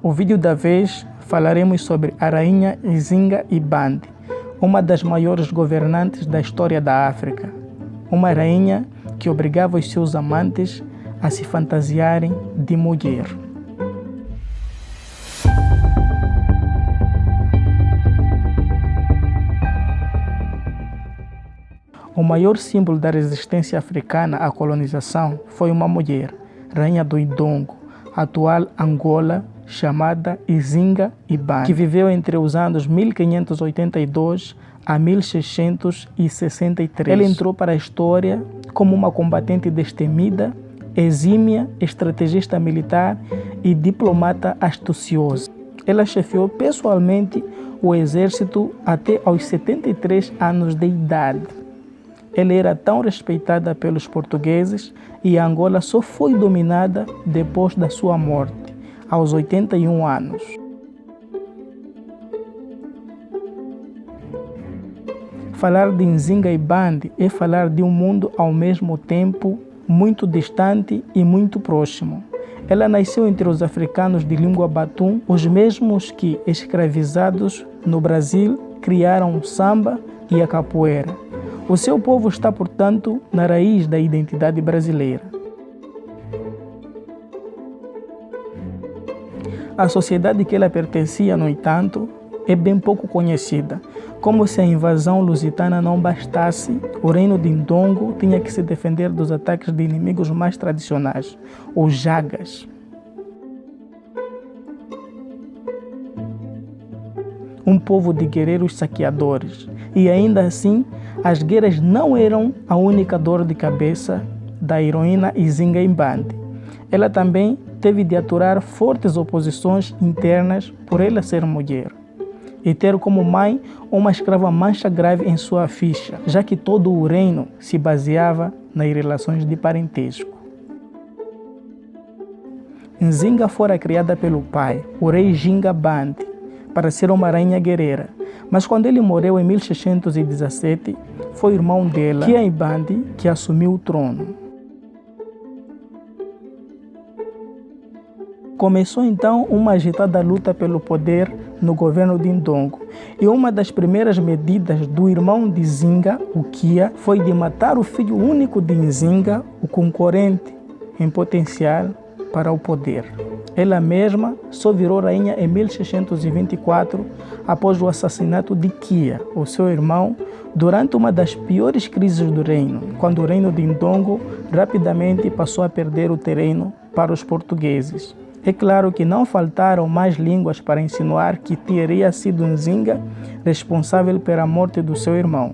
O vídeo da vez falaremos sobre a rainha Nzinga Ibande, uma das maiores governantes da história da África. Uma rainha que obrigava os seus amantes a se fantasiarem de mulher. O maior símbolo da resistência africana à colonização foi uma mulher, rainha do Indongo, atual Angola, chamada Nzinga Ibande, que viveu entre os anos 1582 a 1663. Ela entrou para a história como uma combatente destemida, exímia, estrategista militar e diplomata astuciosa. Ela chefiou pessoalmente o exército até aos 73 anos de idade. Ela era tão respeitada pelos portugueses e Angola só foi dominada depois da sua morte, aos 81 anos. Falar de Nzinga Ibande é falar de um mundo ao mesmo tempo muito distante e muito próximo. Ela nasceu entre os africanos de língua batum, os mesmos que, escravizados no Brasil, criaram o samba e a capoeira. O seu povo está, portanto, na raiz da identidade brasileira. A sociedade que ela pertencia, no entanto, é bem pouco conhecida. Como se a invasão lusitana não bastasse, o reino de Indongo tinha que se defender dos ataques de inimigos mais tradicionais, os Jagas. Um povo de guerreiros saqueadores. E ainda assim, as guerras não eram a única dor de cabeça da heroína Nzinga Ibande. Ela também teve de aturar fortes oposições internas por ela ser mulher e ter como mãe uma escrava mancha grave em sua ficha, já que todo o reino se baseava nas relações de parentesco. Nzinga fora criada pelo pai, o rei Ginga Bande, para ser uma rainha guerreira, mas quando ele morreu em 1617, foi o irmão dela, Kia Ibande, que assumiu o trono. Começou então uma agitada luta pelo poder no governo de Indongo, e uma das primeiras medidas do irmão de Nzinga, o Kia, foi de matar o filho único de Nzinga, o concorrente em potencial para o poder. Ela mesma só virou rainha em 1624, após o assassinato de Kia, o seu irmão, durante uma das piores crises do reino, quando o reino de Indongo rapidamente passou a perder o terreno para os portugueses. É claro que não faltaram mais línguas para insinuar que teria sido Nzinga responsável pela morte do seu irmão.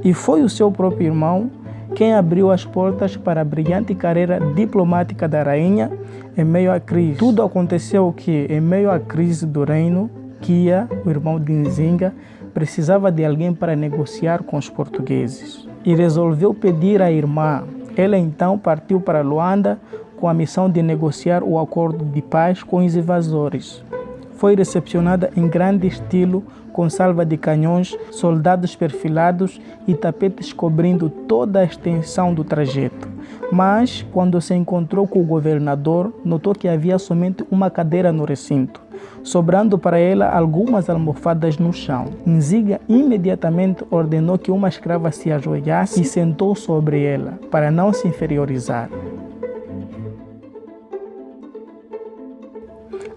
E foi o seu próprio irmão quem abriu as portas para a brilhante carreira diplomática da rainha em meio à crise. Tudo aconteceu que, em meio à crise do reino, Kia, o irmão de Nzinga, precisava de alguém para negociar com os portugueses e resolveu pedir à irmã. Ela então partiu para Luanda com a missão de negociar o acordo de paz com os invasores. Foi recepcionada em grande estilo, com salva de canhões, soldados perfilados e tapetes cobrindo toda a extensão do trajeto. Mas, quando se encontrou com o governador, notou que havia somente uma cadeira no recinto, sobrando para ela algumas almofadas no chão. Nzinga imediatamente ordenou que uma escrava se ajoelhasse e sentou sobre ela, para não se inferiorizar.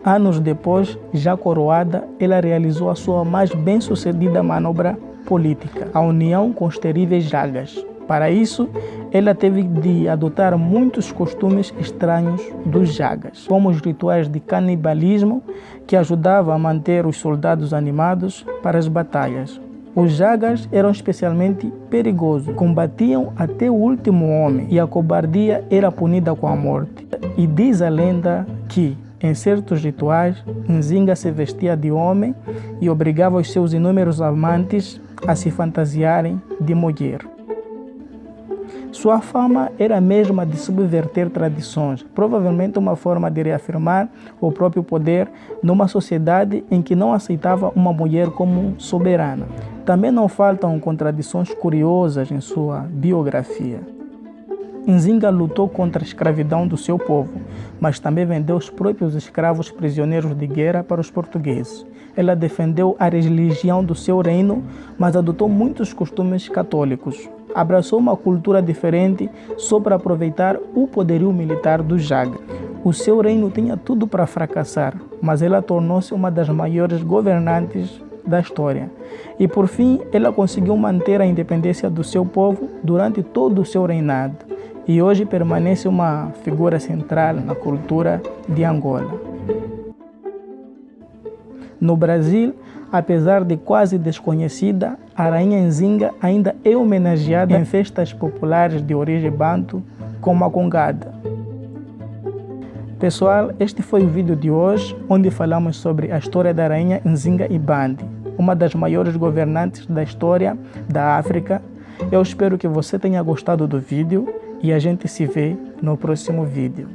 Anos depois, já coroada, ela realizou a sua mais bem-sucedida manobra política, a união com os terríveis Jagas. Para isso, ela teve de adotar muitos costumes estranhos dos Jagas, como os rituais de canibalismo, que ajudavam a manter os soldados animados para as batalhas. Os Jagas eram especialmente perigosos, combatiam até o último homem e a cobardia era punida com a morte. E diz a lenda que, em certos rituais, Nzinga se vestia de homem e obrigava os seus inúmeros amantes a se fantasiarem de mulher. Sua fama era a mesma de subverter tradições, provavelmente uma forma de reafirmar o próprio poder numa sociedade em que não aceitava uma mulher como soberana. Também não faltam contradições curiosas em sua biografia. Nzinga lutou contra a escravidão do seu povo, mas também vendeu os próprios escravos prisioneiros de guerra para os portugueses. Ela defendeu a religião do seu reino, mas adotou muitos costumes católicos. Abraçou uma cultura diferente só para aproveitar o poderio militar do Jaga. O seu reino tinha tudo para fracassar, mas ela tornou-se uma das maiores governantes da história. E por fim, ela conseguiu manter a independência do seu povo durante todo o seu reinado. E hoje permanece uma figura central na cultura de Angola. No Brasil, apesar de quase desconhecida, a Rainha Nzinga ainda é homenageada em festas populares de origem banto, como a Congada. Pessoal, este foi o vídeo de hoje, onde falamos sobre a história da Rainha Nzinga Ibande, uma das maiores governantes da história da África. Eu espero que você tenha gostado do vídeo e a gente se vê no próximo vídeo.